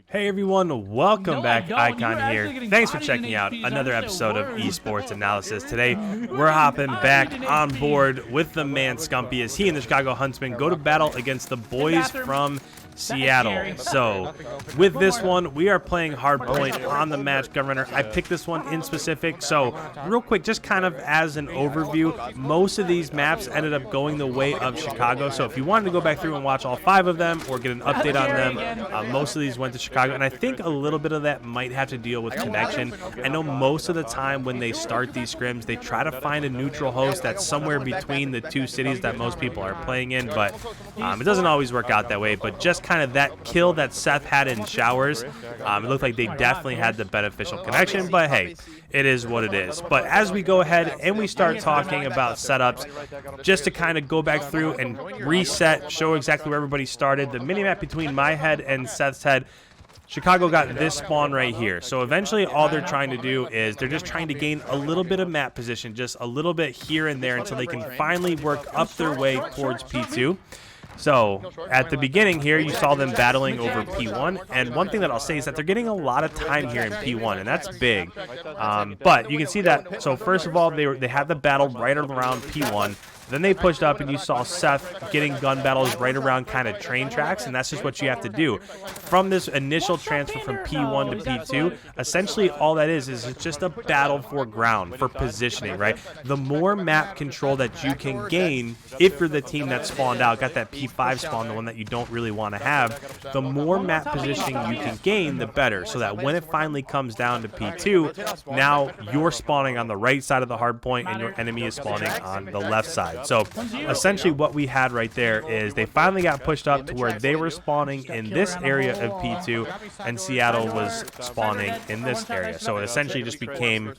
Hey everyone, welcome back. Icon here. Thanks for checking out another episode of Esports Analysis. Today, we're hopping back on board with the man SCUMP as he and the Chicago Huntsmen go to battle against the boys from Seattle. So, with this one, we are playing Hardpoint on the match Gunrunner. I picked this one in specific. So, real quick, just kind of as an overview, most of these maps ended up going the way of Chicago. So, if you wanted to go back through and watch all 5 of them or get an update on them, most of these went to Chicago. And I think a little bit of that might have to deal with connection. I know most of the time when they start these scrims, they try to find a neutral host that's somewhere between the two cities that most people are playing in, but it doesn't always work out that way. But just kind of that kill that Seth had in showers, it looked like they definitely had the beneficial connection, but hey, it is what it is. But as we go ahead and we start talking about setups, just to kind of go back through and reset, show exactly where everybody started, the minimap between my head and Seth's head, Chicago got this spawn right here. So eventually all they're trying to do is they're just trying to gain a little bit of map position, just a little bit here and there until they can finally work up their way towards P2. So at the beginning here, you saw them battling over P1, and one thing that I'll say is that they're getting a lot of time here in P1, and that's big. But you can see that, so first of all, they had the battle right around P1. Then they pushed up, and you saw Seth getting gun battles right around kind of train tracks, and that's just what you have to do. From this initial transfer from P1 to P2, essentially all that is it's just a battle for ground, for positioning, right? The more map control that you can gain, if you're the team that spawned out, got that P5 spawn, the one that you don't really want to have, the more map positioning you can gain, the better. So that when it finally comes down to P2, now you're spawning on the right side of the hard point, and your enemy is spawning on the left side. So essentially what we had right there is they finally got pushed up to where they were spawning in this area of P2 and Seattle was spawning in this area. So it essentially just became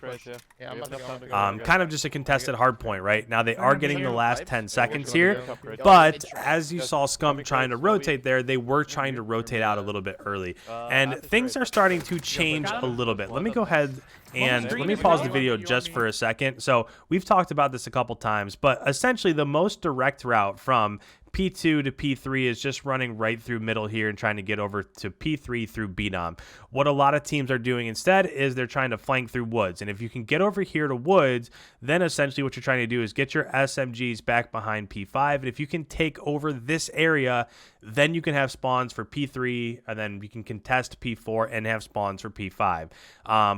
kind of just a contested hard point, right? Now they are getting the last 10 seconds here, but as you saw SCUMP trying to rotate there, they were trying to rotate out a little bit early. And things are starting to change a little bit. Let me go ahead and let me pause the video just for a second. So we've talked about this a couple times, but essentially the most direct route from P2 to P3 is just running right through middle here and trying to get over to P3 through B-Dom. What a lot of teams are doing instead is they're trying to flank through woods. And if you can get over here to woods, then essentially what you're trying to do is get your SMGs back behind P5. And if you can take over this area, then you can have spawns for P3, and then you can contest P4 and have spawns for P5.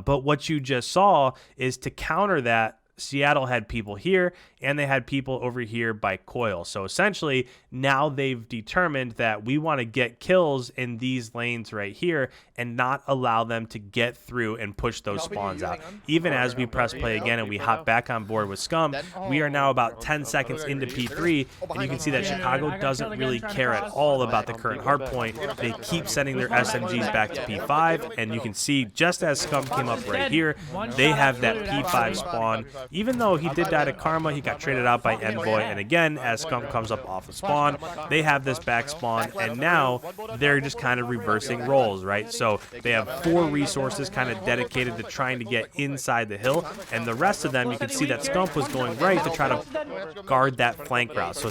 But what you just saw is to counter that, Seattle had people here, and they had people over here by Coil. So essentially, now they've determined that we want to get kills in these lanes right here and not allow them to get through and push those spawns out. Even as we press play again and we hop back on board with SCUMP, we are now about 10 seconds into P3, and you can see that Chicago doesn't really care at all about the current hard point. They keep sending their SMGs back to P5, and you can see just as SCUMP came up right here, they have that P5 spawn. Even though he did die to Karma, he got traded out by Envoy, and again, as SCUMP comes up off of spawn, they have this back spawn, and now they're just kind of reversing roles, right? So they have 4 resources kind of dedicated to trying to get inside the hill, and the rest of them, you can see that SCUMP was going right to try to guard that flank route. So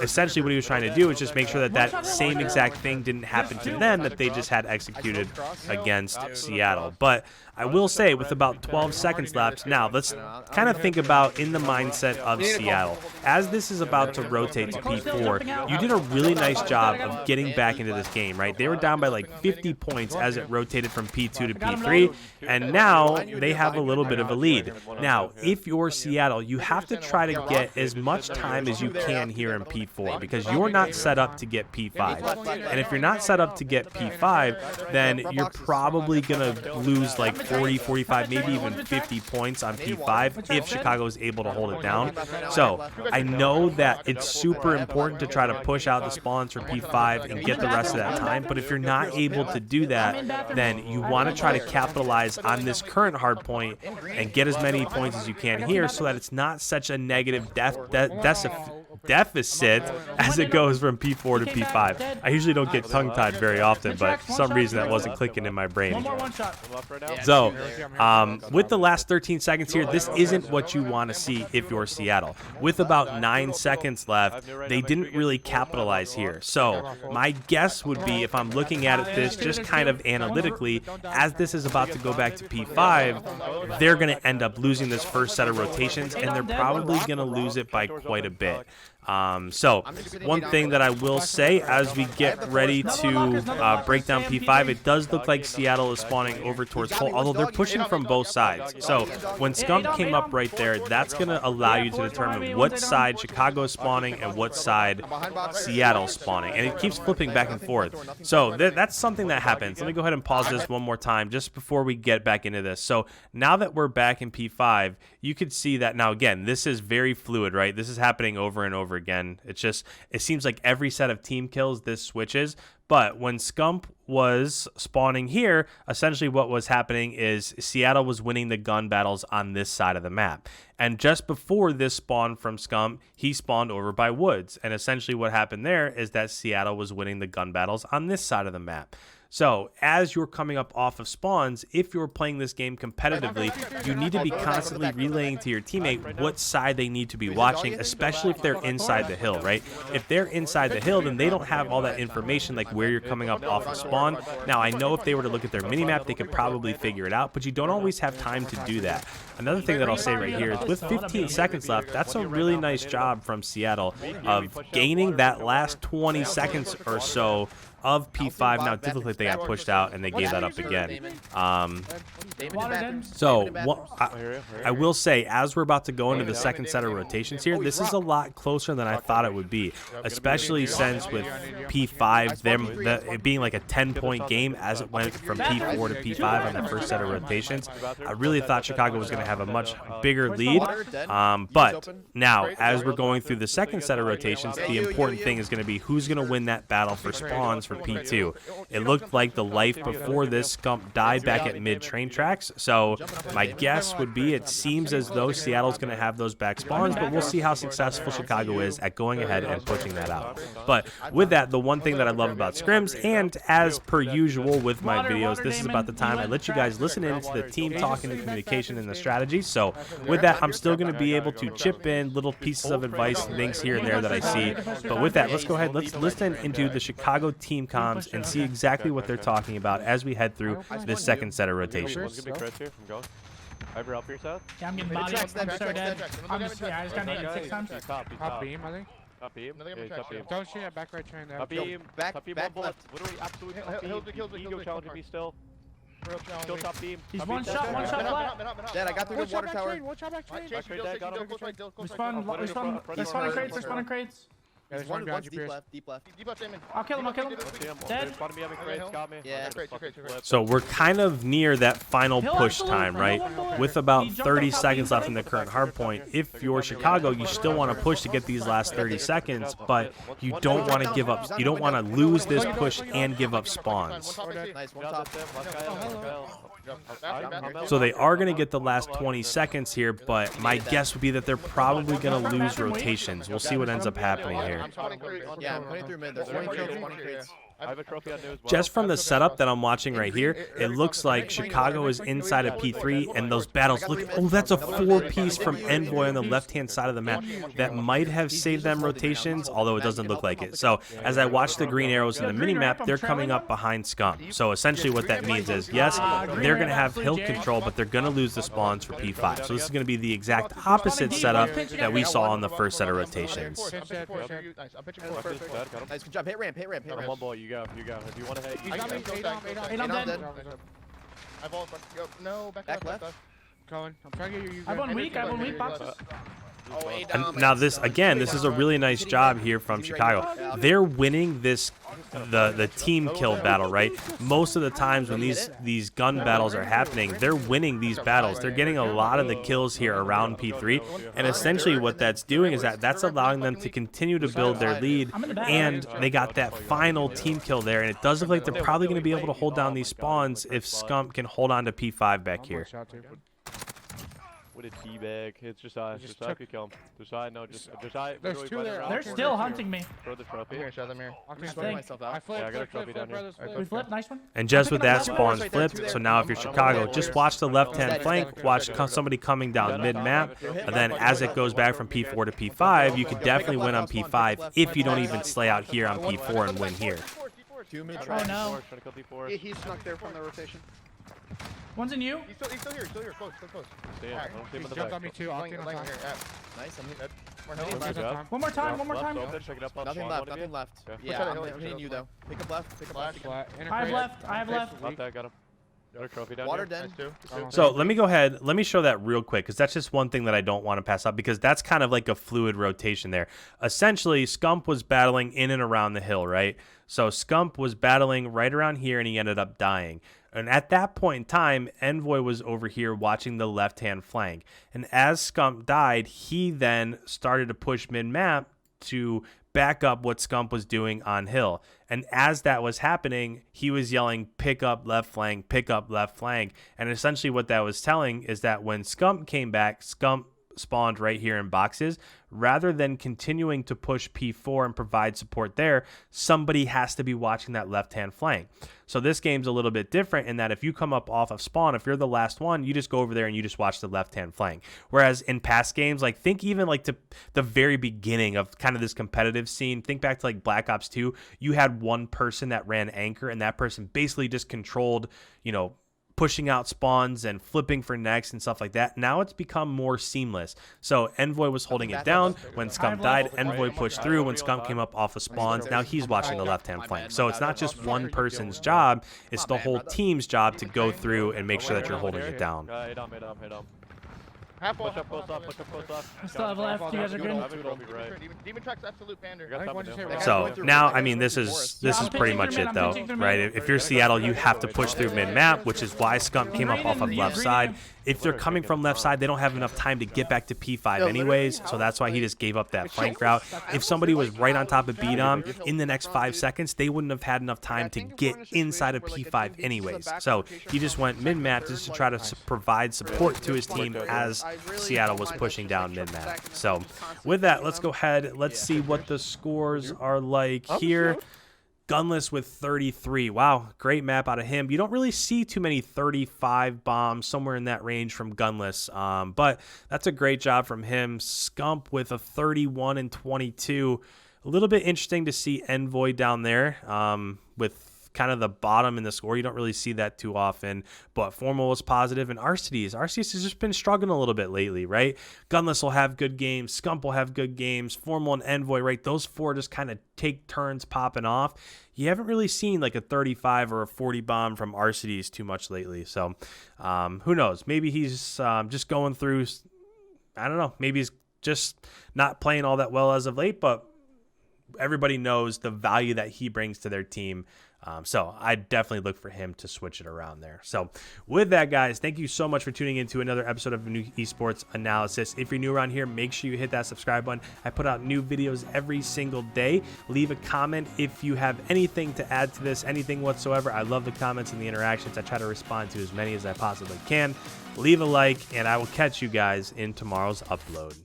essentially what he was trying to do is just make sure that that same exact thing didn't happen to them that they just had executed against Seattle. But I will say, with about 12 seconds left, now let's kind of think about in the mindset of Seattle. As this is about to rotate to P4, you did a really nice job of getting back into this game, right? They were down by like 50 points as it rotated from P2 to P3, and now they have a little bit of a lead. Now, if you're Seattle, you have to try to get as much time as you can here in P4 because you're not set up to get P5. And if you're not set up to get P5, then you're probably going to lose like 40, 45, maybe even 50 points on P5 if Chicago is able to hold it down. So I know that it's super important to try to push out the spawns for P5 and get the rest of that time, but if you're not able to do that, then you want to try to capitalize on this current hard point and get as many points as you can here so that it's not such a negative deficit as it goes from P4 to P5. I usually don't get tongue-tied very often, but for some reason that wasn't clicking in my brain. So, with the last 13 seconds here, this isn't what you want to see if you're Seattle. With about 9 seconds left, they didn't really capitalize here. So, my guess would be, if I'm looking at this just kind of analytically, as this is about to go back to P5, they're going to end up losing this first set of rotations, and they're probably going to lose it by quite a bit. So one thing that I will say as we get ready to break down P5, it does look like Seattle is spawning over towards Hull, although they're pushing from both sides. So when SCUMP came up right there, that's going to allow you to determine what side Chicago is spawning and what side Seattle is spawning. And it keeps flipping back and forth. So that's something that happens. Let me go ahead and pause this one more time just before we get back into this. So now that we're back in P5, you could see that now, again, this is very fluid, right? This is happening over and over again. It seems like every set of team kills this switches. But when SCUMP was spawning here, essentially what was happening is Seattle was winning the gun battles on this side of the map. And just before this spawn from SCUMP, he spawned over by Woods. And essentially what happened there is that Seattle was winning the gun battles on this side of the map. So as you're coming up off of spawns, if you're playing this game competitively, you need to be constantly relaying to your teammate what side they need to be watching, especially if they're inside the hill, right? If they're inside the hill, then they don't have all that information, like where you're coming up off of spawn. Now, I know if they were to look at their minimap, they could probably figure it out, but you don't always have time to do that. Another thing that I'll say right here is with 15 seconds left, that's a really nice job from Seattle of gaining that last 20 seconds or so of P5. Now, typically they got pushed out and they gave that up again. I will say, as we're about to go into the second set of rotations here, this is a lot closer than I thought it would be, especially since with P5, it being like a 10-point game as it went from P4 to P5 on the first set of rotations. I really thought Chicago was going to have a much bigger lead, but now, as we're going through the second set of rotations, the important thing is going to be who's going to win that battle for spawns for P2. It looked like the life before this SCUMP died back at mid-train tracks, so my guess would be it seems as though Seattle's going to have those back spawns, but we'll see how successful Chicago is at going ahead and pushing that out. But with that, the one thing that I love about scrims, and as per usual with my videos, this is about the time I let you guys listen in to the team talk and the communication and the strategy. So with that, I'm still going to be able to chip in little pieces of advice and things here and there that I see. But with that, let's go ahead, let's listen into the Chicago team comms and see exactly what they're talking about as we head through this second set of rotations. Over up your south? Yeah, I'm getting bodied. I'm so dead. I just got naked 6 times. Top beam, I think. Top beam. Top beam. Don't shoot at back right train there. Top beam. Top beam, 1 bullet. Literally, absolutely top beam. Ego challenging me still. Still top beam. He's one shot flat. Dad, I got through the water tower. Watch out back train. Respawning crates. There's one deep left. I'll kill him. Dead. Yeah. So we're kind of near that final push time, right? With about 30 seconds left in the current hardpoint. If you're Chicago, you still want to push to get these last 30 seconds, but you don't want to give up. You don't want to lose this push and give up spawns. So they are going to get the last 20 seconds here, but my guess would be that they're probably going to lose rotations. We'll see what ends up happening here. Yeah, I'm putting through mid. There's 20 crates. Just from the setup that I'm watching right here, it looks like Chicago is inside of P3, and those battles look. Oh, that's a 4-piece from Envoy on the left-hand side of the map. That might have saved them rotations, although it doesn't look like it. So as I watch the green arrows in the mini-map, they're coming up behind SCUMP. So essentially what that means is, yes, they're going to have hill control, but they're going to lose the spawns for P5. So this is going to be the exact opposite setup that we saw on the first set of rotations. Nice, good job. Hit ramp. One ball, you go. If you want to hit, I'm dead. No, back left. Colin, I'm trying to get you. I have one weak boxes. And now this is a really nice job here from Chicago. They're winning this the team kill battle, right? Most of the times when these gun battles are happening, they're winning these battles. They're getting a lot of the kills here around P3, and essentially what that's doing is that's allowing them to continue to build their lead, and they got that final team kill there, and it does look like they're probably going to be able to hold down these spawns if SCUMP can hold on to P5 back here. What a D-bag. It's just I. Just I could kill him. Just I. No, just I. There's two there. They're still hunting me. Throw the trophy. Here, shut them here. I Yeah, I got a trophy down here. We flip, nice one. And just with that, spawns flipped. So now if you're Chicago, just watch the left-hand flank, watch somebody coming down mid-map, and then as it goes back from P4 to P5, you could definitely win on P5 if you don't even slay out here on P4 and win here. Oh no. He snuck there from the rotation. One's in you. He's still here, close. He Jumped on me too. I'll get on top. Nice, I'm hit. One more time. Nothing left. Yeah, I'm hitting you though. Pick up left. I have left. Left, I got him. Got a trophy down Water here. den. So let me go ahead. Let me show that real quick because that's just one thing that I don't want to pass up because that's kind of like a fluid rotation there. Essentially, SCUMP was battling in and around the hill, right? So SCUMP was battling right around here and he ended up dying. And at that point in time, Envoy was over here watching the left-hand flank. And as SCUMP died, he then started to push mid-map to back up what SCUMP was doing on hill. And as that was happening, he was yelling, pick up left flank, pick up left flank. And essentially what that was telling is that when SCUMP came back, SCUMP spawned right here in boxes. Rather than continuing to push P4 and provide support there, somebody has to be watching that left-hand flank. So this game's a little bit different in that if you come up off of spawn, if you're the last one, you just go over there and you just watch the left-hand flank. Whereas in past games, like think even like to the very beginning of kind of this competitive scene, think back to like Black Ops 2, you had one person that ran anchor and that person basically just controlled, you know, pushing out spawns and flipping for next and stuff like that. Now it's become more seamless. So Envoy was holding it down when SCUMP died. Envoy pushed through when SCUMP came up off of spawns. Now he's watching the left-hand flank. So it's not just one person's job. It's the whole team's job to go through and make sure that you're holding it down. Hit him. Push up close up. I still have left. You guys are good. Demon Track's absolute pander. So now, I mean, this is pretty much it though, right? If you're Seattle, you have to push through mid-map, which is why SCUMP came up off of left side. If they're coming from left side, they don't have enough time to get back to P5 anyways, so that's why he just gave up that flank route. If somebody was right on top of B-Dom in the next 5 seconds, they wouldn't have had enough time to get inside of P5 anyways. So he just went mid-map just to try to provide support to his team as Seattle was pushing down mid-map. So with that, let's go ahead. Let's see what the scores are like here. GUNLESS with 33. Wow, great map out of him. You don't really see too many 35 bombs, somewhere in that range from GUNLESS, but that's a great job from him. SCUMP with a 31 and 22. A little bit interesting to see Envoy down there with kind of the bottom in the score. You don't really see that too often, but Formal was positive, and Arcides has just been struggling a little bit lately, right? GUNLESS will have good games, SCUMP will have good games, Formal and Envoy, right? Those four just kind of take turns popping off. You haven't really seen like a 35 or a 40 bomb from Arcides too much lately, so who knows? Maybe he's just going through, I don't know, maybe he's just not playing all that well as of late, but everybody knows the value that he brings to their team. So I definitely look for him to switch it around there. So with that, guys, thank you so much for tuning into another episode of New Esports Analysis. If you're new around here, make sure you hit that subscribe button. I put out new videos every single day. Leave a comment if you have anything to add to this, anything whatsoever. I love the comments and the interactions. I try to respond to as many as I possibly can. Leave a like, and I will catch you guys in tomorrow's upload.